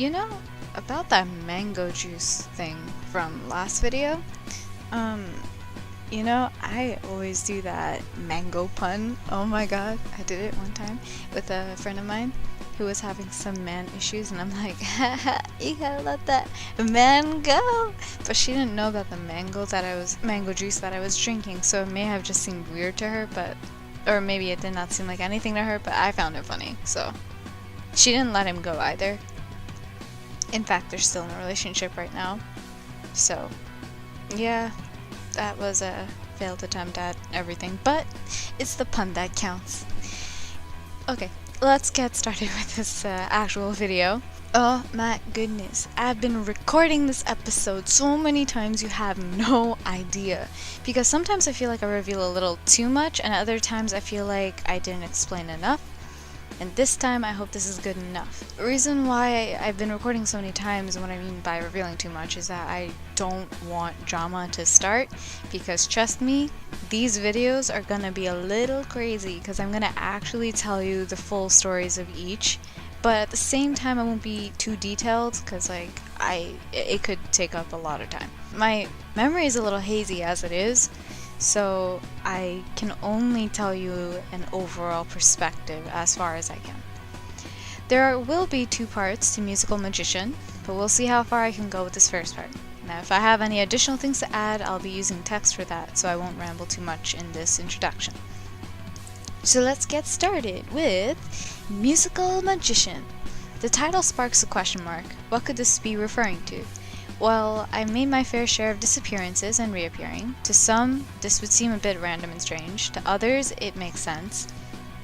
You know, about that mango juice thing from last video, um, I always do that mango pun. Oh my god, I did it one time with a friend of mine who was having some man issues, and I'm like, haha, you gotta let that mango. But she didn't know that the mango juice that I was drinking, so it may have just seemed weird to her, or maybe it did not seem like anything to her, but I found it funny, so. She didn't let him go either. In fact, they're still in a relationship right now. So, yeah, that was a failed attempt at everything, but it's the pun that counts. Okay, let's get started with this actual video. Oh my goodness, I've been recording this episode so many times you have no idea. Because sometimes I feel like I reveal a little too much, and other times I feel like I didn't explain enough. And this time, I hope this is good enough. The reason why I've been recording so many times, and what I mean by revealing too much, is that I don't want drama to start, because trust me, these videos are gonna be a little crazy, because I'm gonna actually tell you the full stories of each, but at the same time I won't be too detailed, because it could take up a lot of time. My memory is a little hazy as it is, so I can only tell you an overall perspective as far as I can. There will be 2 parts to Musical Magician, but we'll see how far I can go with this first part. Now if I have any additional things to add, I'll be using text for that, so I won't ramble too much in this introduction. So let's get started with Musical Magician. The title sparks a question mark. What could this be referring to? Well, I made my fair share of disappearances and reappearing. To some, this would seem a bit random and strange. To others, it makes sense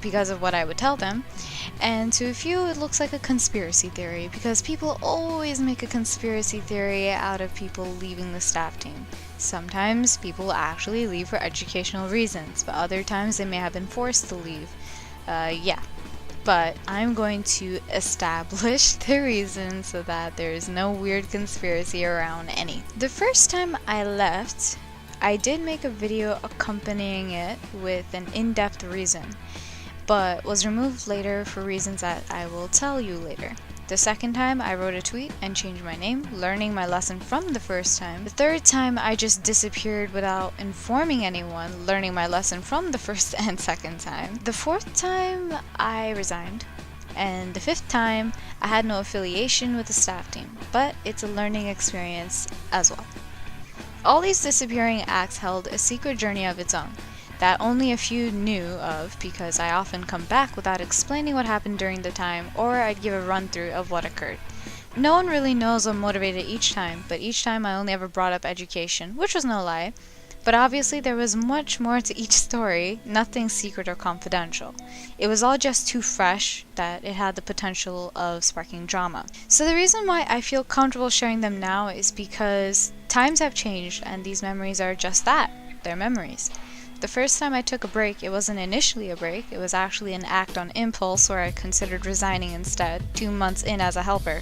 because of what I would tell them. And to a few, it looks like a conspiracy theory because people always make a conspiracy theory out of people leaving the staff team. Sometimes people actually leave for educational reasons, but other times they may have been forced to leave. But I'm going to establish the reason so that there is no weird conspiracy around any. The first time I left, I did make a video accompanying it with an in-depth reason, but was removed later for reasons that I will tell you later. The second time, I wrote a tweet and changed my name, learning my lesson from the first time. The third time, I just disappeared without informing anyone, learning my lesson from the first and second time. The fourth time, I resigned. And the fifth time, I had no affiliation with the staff team, but it's a learning experience as well. All these disappearing acts held a secret journey of its own that only a few knew of because I often come back without explaining what happened during the time, or I'd give a run-through of what occurred. No one really knows what motivated each time, but each time I only ever brought up education, which was no lie. But obviously there was much more to each story, nothing secret or confidential. It was all just too fresh that it had the potential of sparking drama. So the reason why I feel comfortable sharing them now is because times have changed and these memories are just that, they're memories. The first time I took a break, it wasn't initially a break, it was actually an act on impulse where I considered resigning instead, 2 months in as a helper.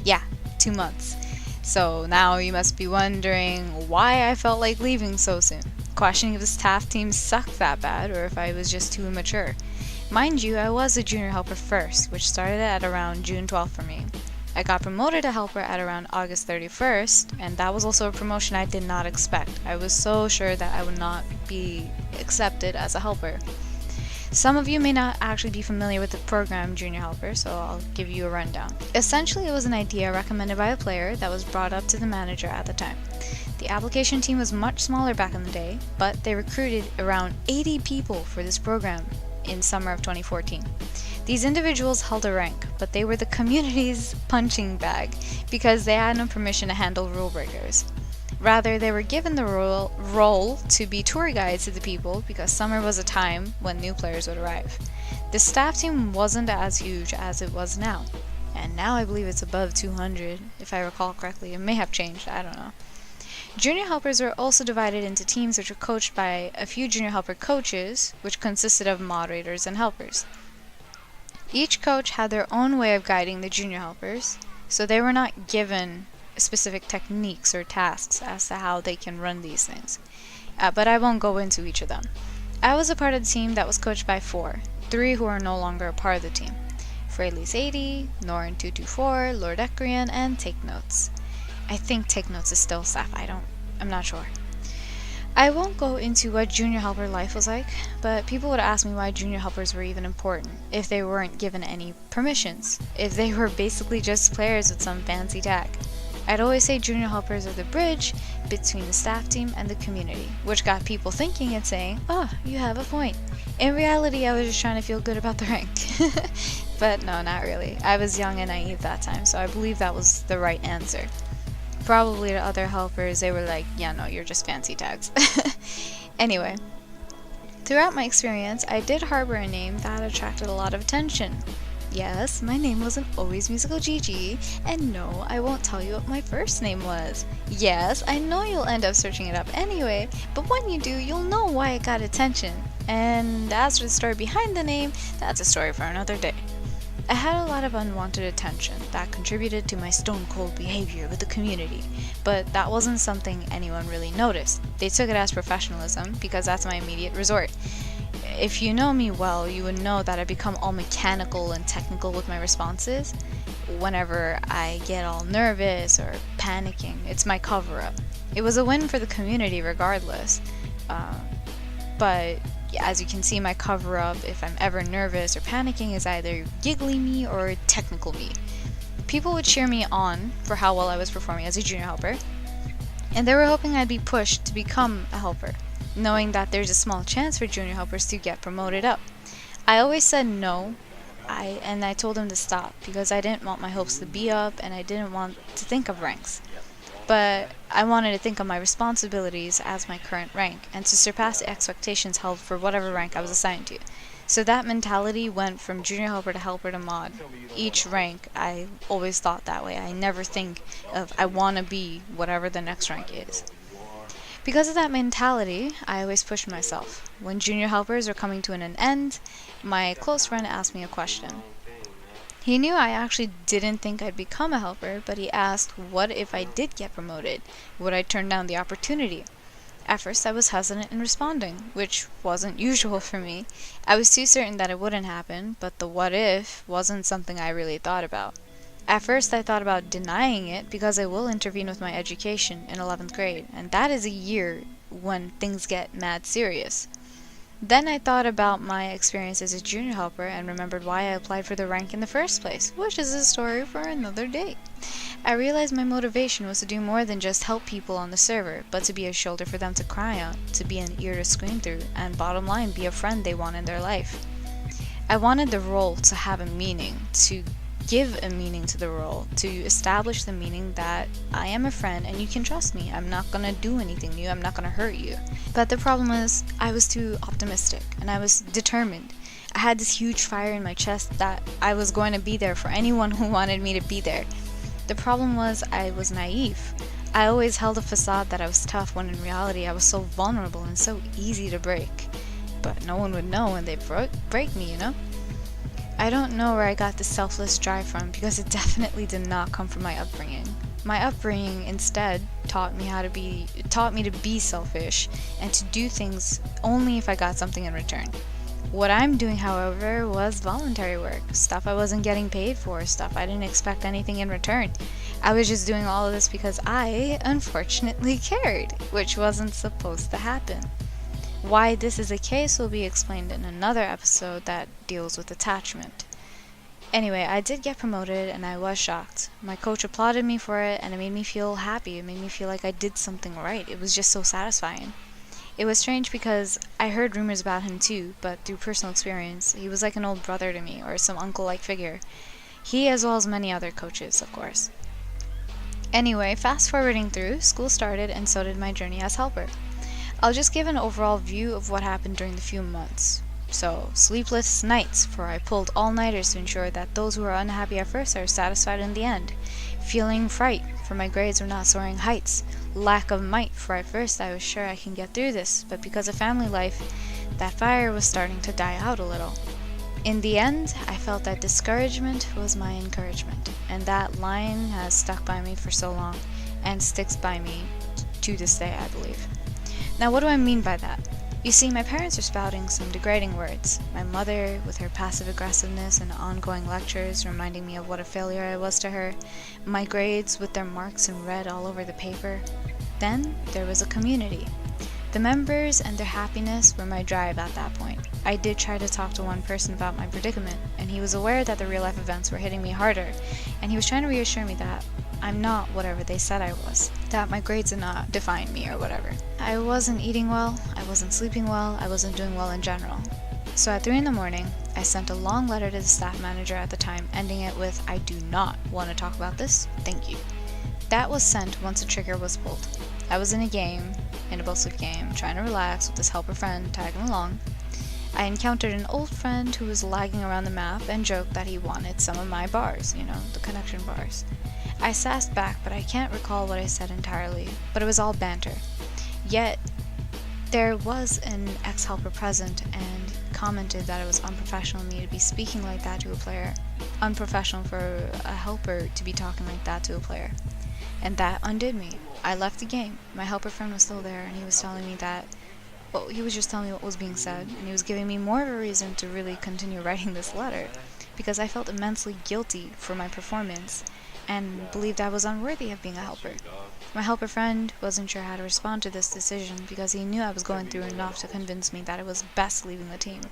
Yeah, 2 months. So now you must be wondering why I felt like leaving so soon, questioning if the staff team sucked that bad or if I was just too immature. Mind you, I was a junior helper first, which started at around June 12th for me. I got promoted to helper at around August 31st, and that was also a promotion I did not expect. I was so sure that I would not be accepted as a helper. Some of you may not actually be familiar with the program Junior Helper, so I'll give you a rundown. Essentially, it was an idea recommended by a player that was brought up to the manager at the time. The application team was much smaller back in the day, but they recruited around 80 people for this program in summer of 2014. These individuals held a rank, but they were the community's punching bag because they had no permission to handle rule breakers. Rather, they were given the role to be tour guides to the people because summer was a time when new players would arrive. The staff team wasn't as huge as it was now, and now I believe it's above 200, if I recall correctly. It may have changed, I don't know. Junior helpers were also divided into teams which were coached by a few junior helper coaches, which consisted of moderators and helpers. Each coach had their own way of guiding the junior helpers, so they were not given specific techniques or tasks as to how they can run these things. But I won't go into each of them. I was a part of the team that was coached by 4, 3 who are no longer a part of the team. Fraley's 80, Norrin 224, Lord Ecrian, and Take Notes. I think Take Notes is still staff. I'm not sure. I won't go into what junior helper life was like, but people would ask me why junior helpers were even important if they weren't given any permissions, if they were basically just players with some fancy tag. I'd always say junior helpers are the bridge between the staff team and the community, which got people thinking and saying, oh, you have a point. In reality, I was just trying to feel good about the rank. But no, not really. I was young and naive that time, so I believe that was the right answer. Probably to other helpers, they were like, yeah, no, you're just fancy tags. Anyway, throughout my experience, I did harbor a name that attracted a lot of attention. Yes, my name wasn't always Musical Gigi, and no, I won't tell you what my first name was. Yes, I know you'll end up searching it up anyway, but when you do, you'll know why it got attention. And as for the story behind the name, that's a story for another day. I had a lot of unwanted attention that contributed to my stone-cold behavior with the community, but that wasn't something anyone really noticed. They took it as professionalism because that's my immediate resort. If you know me well, you would know that I become all mechanical and technical with my responses. Whenever I get all nervous or panicking, it's my cover-up. It was a win for the community regardless, but as you can see, my cover-up, if I'm ever nervous or panicking, is either giggly me or technical me. People would cheer me on for how well I was performing as a junior helper, and they were hoping I'd be pushed to become a helper, knowing that there's a small chance for junior helpers to get promoted up. I always said no, and I told them to stop, because I didn't want my hopes to be up, and I didn't want to think of ranks. But I wanted to think of my responsibilities as my current rank, and to surpass the expectations held for whatever rank I was assigned to. So that mentality went from junior helper to mod. Each rank, I always thought that way. I never think of, I want to be whatever the next rank is. Because of that mentality, I always pushed myself. When junior helpers were coming to an end, my close friend asked me a question. He knew I actually didn't think I'd become a helper, but he asked, what if I did get promoted? Would I turn down the opportunity? At first I was hesitant in responding, which wasn't usual for me. I was too certain that it wouldn't happen, but the what if wasn't something I really thought about. At first I thought about denying it because I will intervene with my education in 11th grade, and that is a year when things get mad serious. Then I thought about my experience as a junior helper and remembered why I applied for the rank in the first place, which is a story for another day. I realized my motivation was to do more than just help people on the server, but to be a shoulder for them to cry on, to be an ear to scream through, and bottom line, be a friend they want in their life. I wanted the role to have a meaning, to give a meaning to the role, to establish the meaning that I am a friend and you can trust me. I'm not gonna do anything new, I'm not gonna hurt you. But the problem is, I was too optimistic and I was determined. I had this huge fire in my chest that I was going to be there for anyone who wanted me to be there. The problem was I was naive. I always held a facade that I was tough when in reality I was so vulnerable and so easy to break. But no one would know when they break me, you know? I don't know where I got this selfless drive from because it definitely did not come from my upbringing. My upbringing instead taught me to be selfish and to do things only if I got something in return. What I'm doing, however, was voluntary work, stuff I wasn't getting paid for, stuff I didn't expect anything in return. I was just doing all of this because I, unfortunately, cared, which wasn't supposed to happen. Why this is the case will be explained in another episode that deals with attachment. Anyway, I did get promoted and I was shocked. My coach applauded me for it and it made me feel happy. It made me feel like I did something right. It was just so satisfying. It was strange because I heard rumors about him too, but through personal experience, he was like an old brother to me or some uncle-like figure. He as well as many other coaches, of course. Anyway, fast forwarding through, school started and so did my journey as helper. I'll just give an overall view of what happened during the few months. So, sleepless nights, for I pulled all-nighters to ensure that those who are unhappy at first are satisfied in the end. Feeling fright, for my grades were not soaring heights. Lack of might, for at first I was sure I can get through this, but because of family life, that fire was starting to die out a little. In the end, I felt that discouragement was my encouragement, and that line has stuck by me for so long, and sticks by me to this day, I believe. Now, what do I mean by that? You see, my parents were spouting some degrading words. My mother, with her passive aggressiveness and ongoing lectures reminding me of what a failure I was to her. My grades with their marks in red all over the paper. Then there was a community. The members and their happiness were my drive at that point. I did try to talk to one person about my predicament, and he was aware that the real-life events were hitting me harder, and he was trying to reassure me that I'm not whatever they said I was, that my grades did not define me or whatever. I wasn't eating well, I wasn't sleeping well, I wasn't doing well in general. So at 3 in the morning, I sent a long letter to the staff manager at the time, ending it with, "I do not want to talk about this, thank you." That was sent once a trigger was pulled. I was in a bustling game, trying to relax with this helper friend tagging along. I encountered an old friend who was lagging around the map and joked that he wanted some of my bars, the connection bars. I sassed back, but I can't recall what I said entirely, but it was all banter. Yet, there was an ex-helper present and commented that it was unprofessional of me to be speaking like that to a player. Unprofessional for a helper to be talking like that to a player. And that undid me. I left the game. My helper friend was still there, and he was telling me that, well, he was just telling me what was being said, and he was giving me more of a reason to really continue writing this letter, because I felt immensely guilty for my performance, and believed I was unworthy of being a helper. My helper friend wasn't sure how to respond to this decision, because he knew I was going through enough to convince me that it was best leaving the team.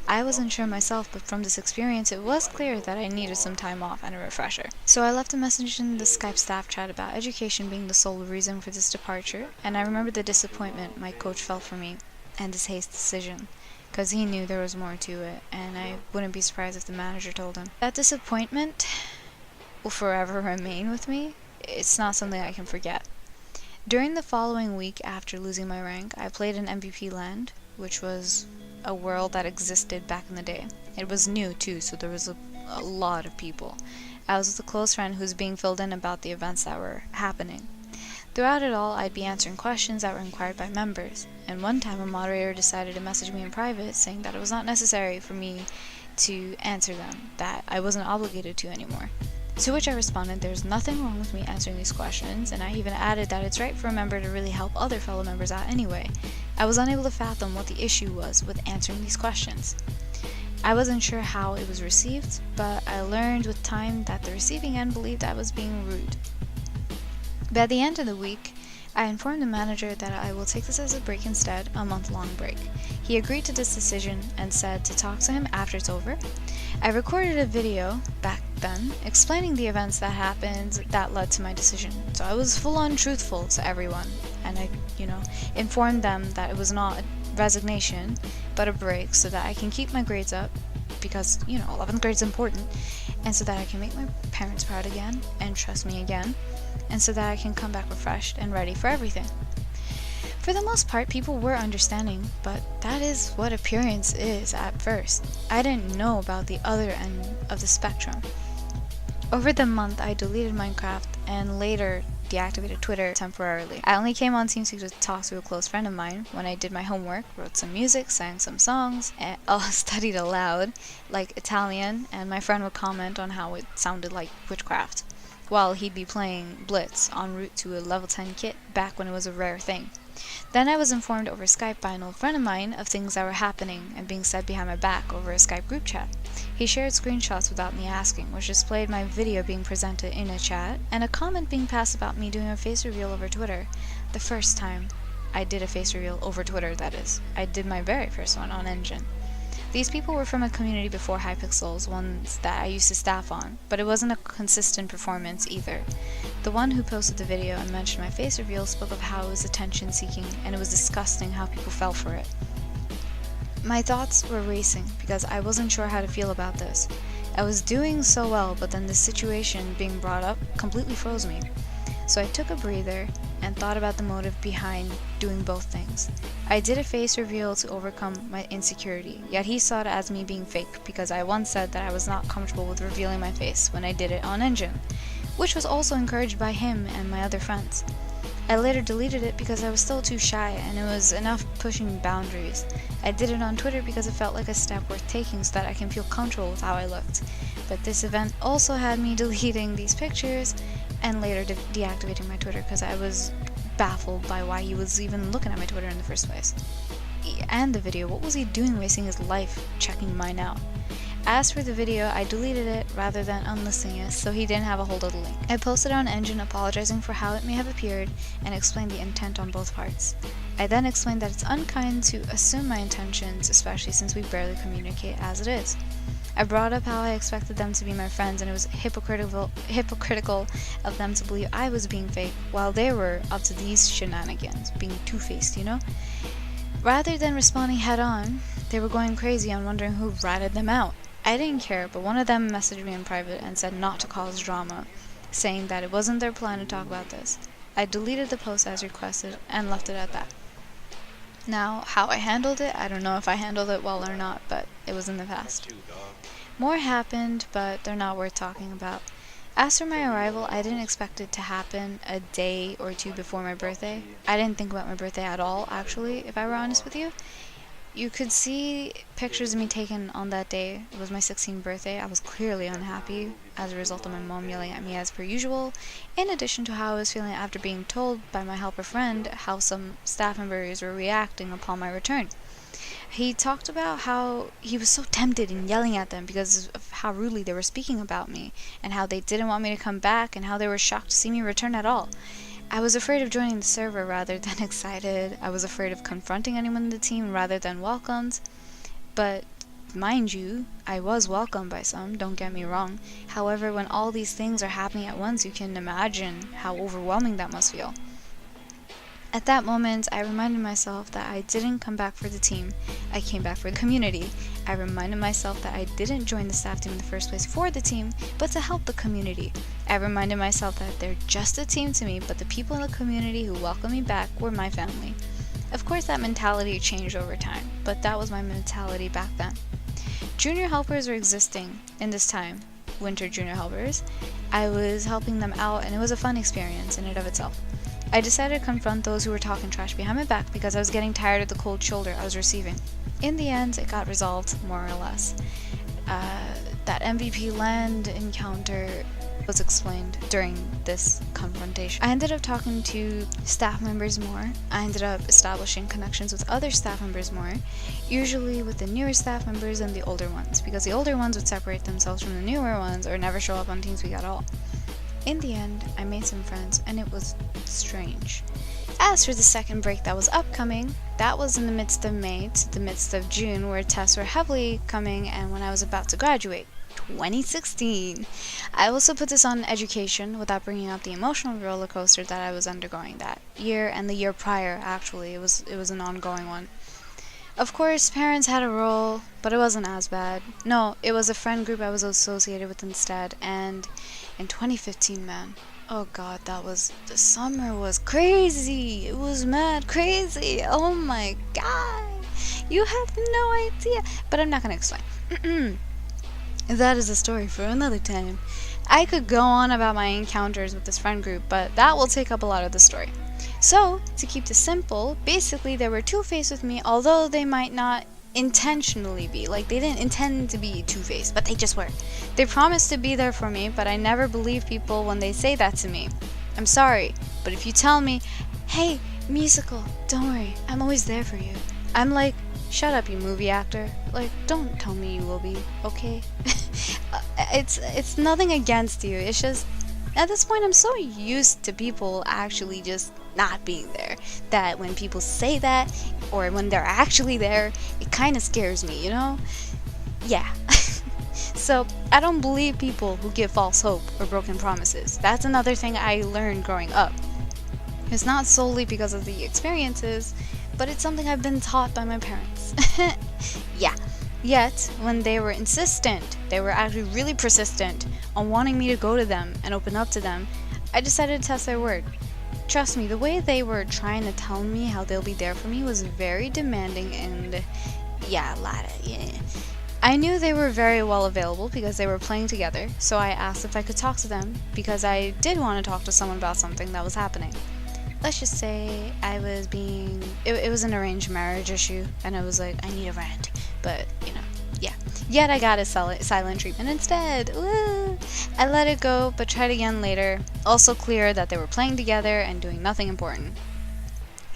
I wasn't sure myself, but from this experience it was clear that I needed some time off and a refresher. So I left a message in the Skype staff chat about education being the sole reason for this departure, and I remember the disappointment my coach felt for me, and his hasty decision, because he knew there was more to it, and I wouldn't be surprised if the manager told him. That disappointment will forever remain with me. It's not something I can forget. During the following week after losing my rank, I played in MVP Land, which was a world that existed back in the day. It was new too, so there was a lot of people. I was with a close friend who was being filled in about the events that were happening. Throughout it all, I'd be answering questions that were inquired by members, and one time a moderator decided to message me in private saying that it was not necessary for me to answer them, that I wasn't obligated to anymore. To which I responded, there's nothing wrong with me answering these questions, and I even added that it's right for a member to really help other fellow members out anyway. I was unable to fathom what the issue was with answering these questions. I wasn't sure how it was received, but I learned with time that the receiving end believed I was being rude. By the end of the week, I informed the manager that I will take this as a break instead, a month-long break. He agreed to this decision and said to talk to him after it's over. I recorded a video back then explaining the events that happened that led to my decision. So I was full-on truthful to everyone, and I, informed them that it was not a resignation, but a break so that I can keep my grades up, because, 11th grade is important, and so that I can make my parents proud again and trust me again, and so that I can come back refreshed and ready for everything. For the most part, people were understanding, but that is what appearance is at first. I didn't know about the other end of the spectrum. Over the month, I deleted Minecraft and later deactivated Twitter temporarily. I only came on TeamSpeak to talk to a close friend of mine when I did my homework, wrote some music, sang some songs, and studied aloud, like Italian, and my friend would comment on how it sounded like witchcraft, while he'd be playing Blitz en route to a level 10 kit back when it was a rare thing. Then I was informed over Skype by an old friend of mine of things that were happening and being said behind my back over a Skype group chat. He shared screenshots without me asking, which displayed my video being presented in a chat, and a comment being passed about me doing a face reveal over Twitter. The first time I did a face reveal over Twitter, that is. I did my very first one on Engine. These people were from a community before Hypixels, ones that I used to staff on, but it wasn't a consistent performance either. The one who posted the video and mentioned my face reveal spoke of how it was attention-seeking, and it was disgusting how people fell for it. My thoughts were racing, because I wasn't sure how to feel about this. I was doing so well, but then this situation being brought up completely froze me. So I took a breather and thought about the motive behind doing both things. I did a face reveal to overcome my insecurity, yet he saw it as me being fake because I once said that I was not comfortable with revealing my face when I did it on Engine, which was also encouraged by him and my other friends. I later deleted it because I was still too shy and it was enough pushing boundaries. I did it on Twitter because it felt like a step worth taking so that I can feel comfortable with how I looked. But this event also had me deleting these pictures and later deactivating my Twitter because I was baffled by why he was even looking at my Twitter in the first place. and the video. What was he doing wasting his life checking mine out? As for the video, I deleted it rather than unlisting it, so he didn't have a hold of the link. I posted on Engine apologizing for how it may have appeared and explained the intent on both parts. I then explained that it's unkind to assume my intentions, especially since we barely communicate as it is. I brought up how I expected them to be my friends, and it was hypocritical of them to believe I was being fake while they were up to these shenanigans, being two-faced, you know? Rather than responding head-on, they were going crazy and wondering who ratted them out. I didn't care, but one of them messaged me in private and said not to cause drama, saying that it wasn't their plan to talk about this. I deleted the post as requested and left it at that. Now, how I handled it, I don't know if I handled it well or not, but it was in the past. More happened, but they're not worth talking about. As for my arrival, I didn't expect it to happen a day or two before my birthday. I didn't think about my birthday at all, actually, if I were honest with you. You could see pictures of me taken on that day. It was my 16th birthday. I was clearly unhappy as a result of my mom yelling at me as per usual, in addition to how I was feeling after being told by my helper friend how some staff members were reacting upon my return. He talked about how he was so tempted in yelling at them because of how rudely they were speaking about me, and how they didn't want me to come back, and how they were shocked to see me return at all. I was afraid of joining the server rather than excited. I was afraid of confronting anyone in the team rather than welcomed. But, mind you, I was welcomed by some, don't get me wrong. However, when all these things are happening at once, you can imagine how overwhelming that must feel. At that moment, I reminded myself that I didn't come back for the team. I came back for the community. I reminded myself that I didn't join the staff team in the first place for the team, but to help the community. I reminded myself that they're just a team to me, but the people in the community who welcomed me back were my family. Of course, that mentality changed over time, but that was my mentality back then. Junior helpers were existing in this time. Winter junior helpers. I was helping them out, and it was a fun experience in and of itself. I decided to confront those who were talking trash behind my back because I was getting tired of the cold shoulder I was receiving. In the end, it got resolved, more or less. That MVP land encounter was explained during this confrontation. I ended up talking to staff members more. I ended up establishing connections with other staff members more, usually with the newer staff members and the older ones, because the older ones would separate themselves from the newer ones or never show up on TeamSpeak at all. In the end, I made some friends, and it was strange. As for the second break that was upcoming, that was in the midst of May to the midst of June, where tests were heavily coming and when I was about to graduate. 2016. I also put this on education without bringing up the emotional roller coaster that I was undergoing that year and the year prior, actually. It was an ongoing one. Of course, parents had a role, but it wasn't as bad. No, it was a friend group I was associated with instead, and in 2015, man, oh god, the summer was crazy. It was mad crazy. Oh my god. You have no idea. But I'm not gonna explain. That is a story for another time. I could go on about my encounters with this friend group, but that will take up a lot of the story. So, to keep this simple, basically they were two-faced with me, although they might not intentionally be. Like, they didn't intend to be two-faced, but they just were. They promised to be there for me, but I never believe people when they say that to me. I'm sorry, but if you tell me, hey, musical, don't worry, I'm always there for you. I'm like, shut up, you movie actor. Like, don't tell me you will be, okay? It's nothing against you, it's just, at this point, I'm so used to people actually just not being there, that when people say that, or when they're actually there, it kind of scares me, you know? Yeah. So, I don't believe people who give false hope or broken promises. That's another thing I learned growing up. It's not solely because of the experiences, but it's something I've been taught by my parents. Yeah. Yet, when they were insistent, they were actually really persistent on wanting me to go to them and open up to them, I decided to test their word. Trust me, the way they were trying to tell me how they'll be there for me was very demanding and, yeah. I knew they were very well available because they were playing together, so I asked if I could talk to them because I did want to talk to someone about something that was happening. Let's just say it was an arranged marriage issue, and I was like, I need a rant, but, you know, yeah. Yet I got a silent treatment instead. Woo! I let it go, but tried again later. Also clear that they were playing together and doing nothing important.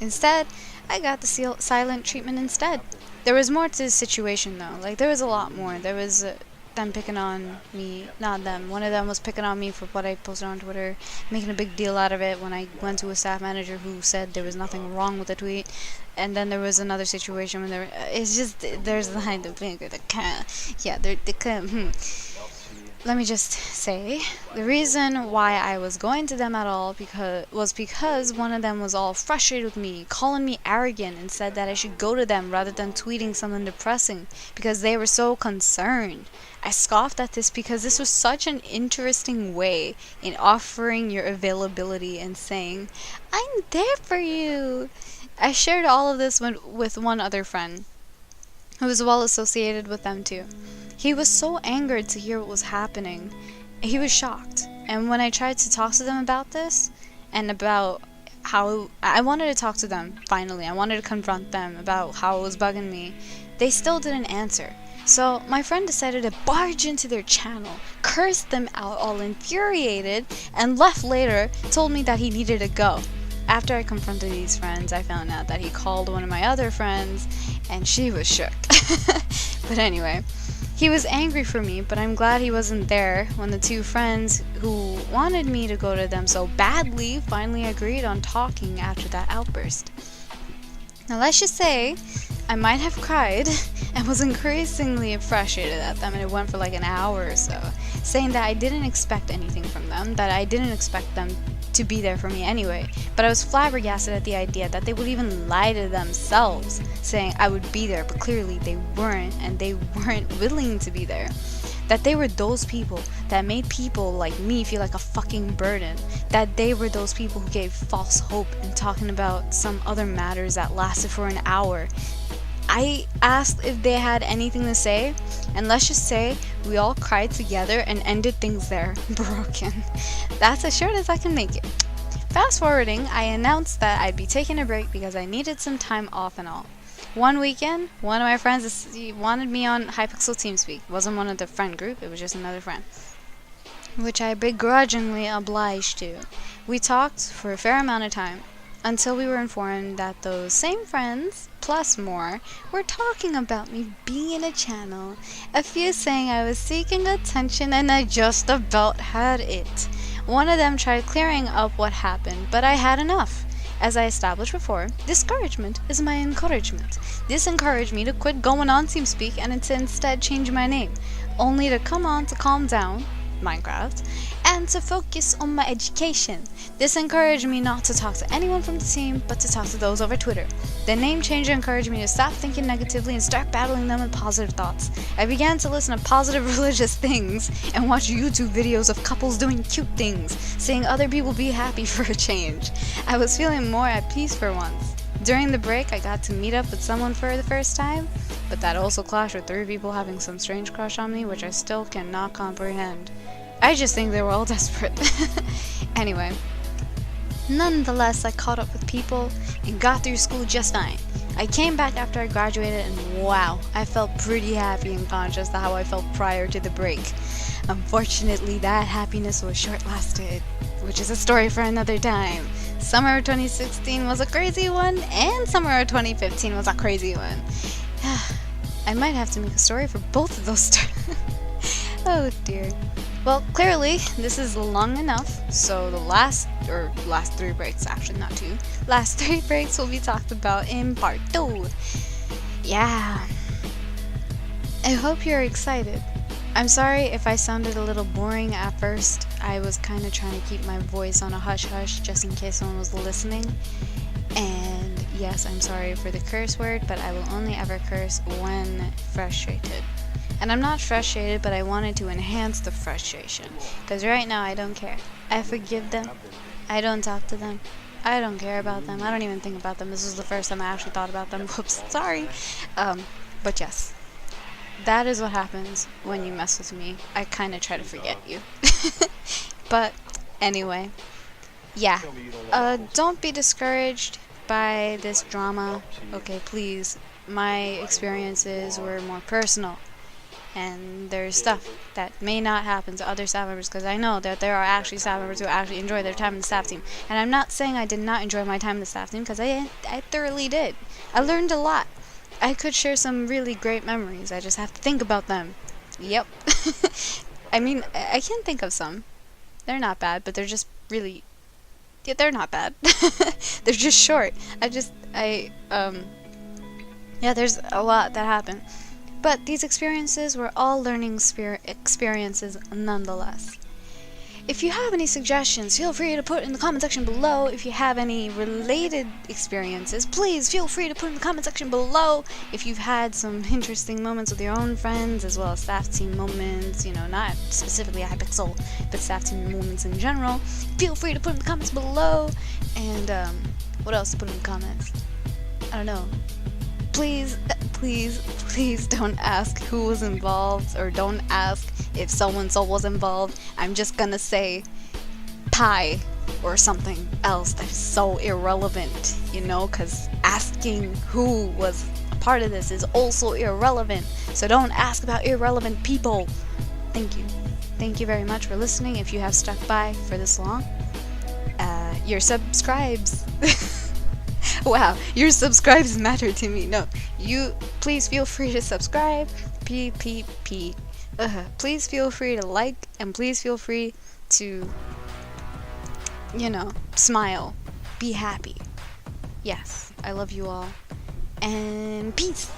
Instead, I got the silent treatment instead. There was more to the situation though. Like, there was a lot more. There was them picking on me. Not them. One of them was picking on me for what I posted on Twitter, making a big deal out of it when I went to a staff manager who said there was nothing wrong with the tweet. And then there was another situation when it's just, there's the kind of finger, Let me just say, the reason why I was going to them at all because one of them was all frustrated with me, calling me arrogant, and said that I should go to them rather than tweeting something depressing because they were so concerned. I scoffed at this because this was such an interesting way in offering your availability and saying, I'm there for you. I shared all of this with one other friend who was well associated with them too. He was so angered to hear what was happening. He was shocked. And when I tried to talk to them about this, and about how I wanted to talk to them, finally, I wanted to confront them about how it was bugging me, they still didn't answer. So my friend decided to barge into their channel, cursed them out all infuriated, and left later, told me that he needed to go. After I confronted these friends, I found out that he called one of my other friends, and she was shook. But anyway, he was angry for me, but I'm glad he wasn't there when the two friends who wanted me to go to them so badly finally agreed on talking after that outburst. Now let's just say I might have cried and was increasingly frustrated at them, and it went for like an hour or so, saying that I didn't expect anything from them, that I didn't expect them to be there for me anyway, but I was flabbergasted at the idea that they would even lie to themselves, saying I would be there, but clearly they weren't, and they weren't willing to be there. That they were those people that made people like me feel like a fucking burden. That they were those people who gave false hope in talking about some other matters that lasted for an hour. I asked if they had anything to say, and let's just say we all cried together and ended things there, broken. That's as short as I can make it. Fast forwarding, I announced that I'd be taking a break because I needed some time off and all. One weekend, one of my friends wanted me on Hypixel TeamSpeak. It wasn't one of the friend group, it was just another friend, which I begrudgingly obliged to. We talked for a fair amount of time, until we were informed that those same friends, plus more, were talking about me being in a channel, a few saying I was seeking attention and I just about had it. One of them tried clearing up what happened, but I had enough. As I established before, discouragement is my encouragement. This encouraged me to quit going on TeamSpeak and to instead change my name, only to come on to calm down, Minecraft, and to focus on my education. This encouraged me not to talk to anyone from the team, but to talk to those over Twitter. The name change encouraged me to stop thinking negatively and start battling them with positive thoughts. I began to listen to positive religious things and watch YouTube videos of couples doing cute things, seeing other people be happy for a change. I was feeling more at peace for once. During the break, I got to meet up with someone for the first time, but that also clashed with 3 people having some strange crush on me, which I still cannot comprehend. I just think they were all desperate. Anyway, nonetheless, I caught up with people and got through school just fine. I came back after I graduated and wow, I felt pretty happy and conscious of how I felt prior to the break. Unfortunately, that happiness was short-lasted, which is a story for another time. Summer of 2016 was a crazy one, and summer of 2015 was a crazy one. I might have to make a story for both of those stories. Oh dear. Well, clearly, this is long enough, so the last 3 breaks, actually not 2, last 3 breaks will be talked about in part 2. Yeah. I hope you're excited. I'm sorry if I sounded a little boring at first. I was kind of trying to keep my voice on a hush-hush just in case someone was listening. And yes, I'm sorry for the curse word, but I will only ever curse when frustrated. And I'm not frustrated, but I wanted to enhance the frustration. Because right now I don't care. I forgive them. I don't talk to them. I don't care about them. I don't even think about them. This was the first time I actually thought about them. Whoops, sorry. But yes. That is what happens when you mess with me. I kind of try to forget you. But anyway. Yeah. Don't be discouraged by this drama. Okay, please. My experiences were more personal. And there's stuff that may not happen to other staff members, because I know that there are actually staff members who actually enjoy their time in the staff team. And I'm not saying I did not enjoy my time in the staff team, because I thoroughly did. I learned a lot. I could share some really great memories. I just have to think about them. Yep. I mean, I can think of some. They're not bad, but they're just really... Yeah, they're not bad. They're just short. Yeah, there's a lot that happened. But these experiences were all learning experiences nonetheless. If you have any suggestions, feel free to put in the comment section below. If you have any related experiences, please feel free to put in the comment section below. If you've had some interesting moments with your own friends, as well as staff team moments, you know, not specifically Hypixel, but staff team moments in general, feel free to put in the comments below. And what else to put in the comments? I don't know. Please don't ask who was involved, or don't ask if so-and-so was involved. I'm just gonna say pie or something else that is so irrelevant, you know, because asking who was a part of this is also irrelevant. So don't ask about irrelevant people. Thank you. Thank you very much for listening. If you have stuck by for this long, your subscribes. Wow, your subscribes matter to me. No, you please feel free to subscribe. Please feel free to like, and please feel free to, you know, smile. Be happy. Yes, I love you all. And peace.